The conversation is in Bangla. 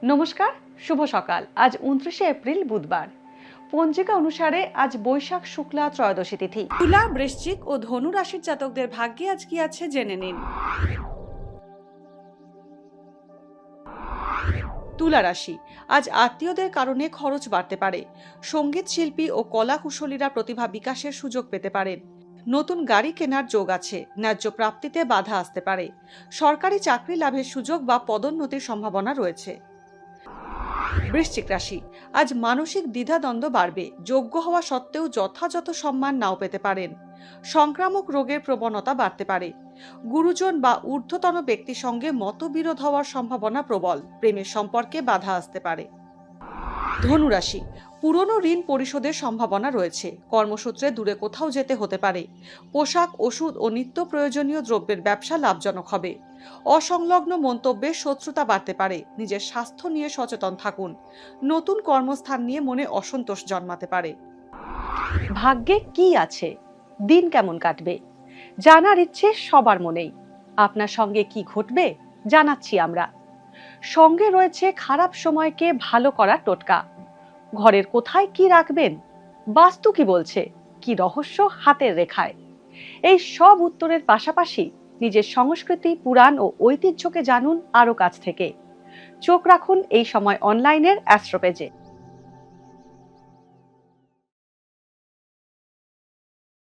নমস্কার, শুভ সকাল। আজ 29শে এপ্রিল বুধবার। পঞ্জিকা অনুসারে আজ বৈশাখ শুক্লা ত্রয়োদশী তিথি। তুলা, বৃশ্চিক ও ধনু রাশির জাতকদের ভাগ্যে আজ কি আছে জেনে নিন। তুলা রাশি, আজ আত্মীয়দের কারণে খরচ বাড়তে পারে। সঙ্গীত শিল্পী ও কলা কুশলীরা প্রতিভা বিকাশের সুযোগ পেতে পারেন। নতুন গাড়ি কেনার যোগ আছে। ন্যায্য প্রাপ্তিতে বাধা আসতে পারে। সরকারি চাকরি লাভের সুযোগ বা পদোন্নতির সম্ভাবনা রয়েছে। বৃশ্চিক রাশি, আজ মানসিক দ্বিধাদ্বন্দ্ব বাড়বে। যোগ্য হওয়া সত্ত্বেও যথাযথ সম্মান নাও পেতে পারেন। সংক্রামক রোগের প্রবণতা বাড়তে পারে। গুরুজন বা ঊর্ধ্বতন ব্যক্তির সঙ্গে মতবিরোধ হওয়ার সম্ভাবনা প্রবল। প্রেমের সম্পর্কে বাধা আসতে পারে। ধনু রাশি, পুরনো ঋণ পরিশোধের সম্ভাবনা রয়েছে। কর্মসূত্রে দূরে কোথাও যেতে হতে পারে। পোশাক, ওষুধ ও নিত্য প্রয়োজনীয় দ্রব্যের ব্যবসা লাভজনক হবে। অসংলগ্ন মন্তব্যে শত্রুতা বাড়তে পারে। নিজের স্বাস্থ্য নিয়ে সচেতন থাকুন। নতুন কর্মস্থান নিয়ে মনে অসন্তোষ জন্মাতে পারে। ভাগ্যে কি আছে, দিন কেমন কাটবে, জানার ইচ্ছে সবার মনেই। আপনার সঙ্গে কি ঘটবে জানাচ্ছি আমরা। সঙ্গে রয়েছে খারাপ সময়কে ভালো করার টোটকা। ঘরের কোথায় কি রাখবেন, বাস্তু কি বলছে, কি রহস্য হাতের রেখায়। এই সব উত্তরের পাশাপাশি নিজের সংস্কৃতি, পুরাণ ও ঐতিহ্যকে জানুন আরো কাছ থেকে। চোখ রাখুন এই সময় অনলাইনের অ্যাস্ট্রো পেজে।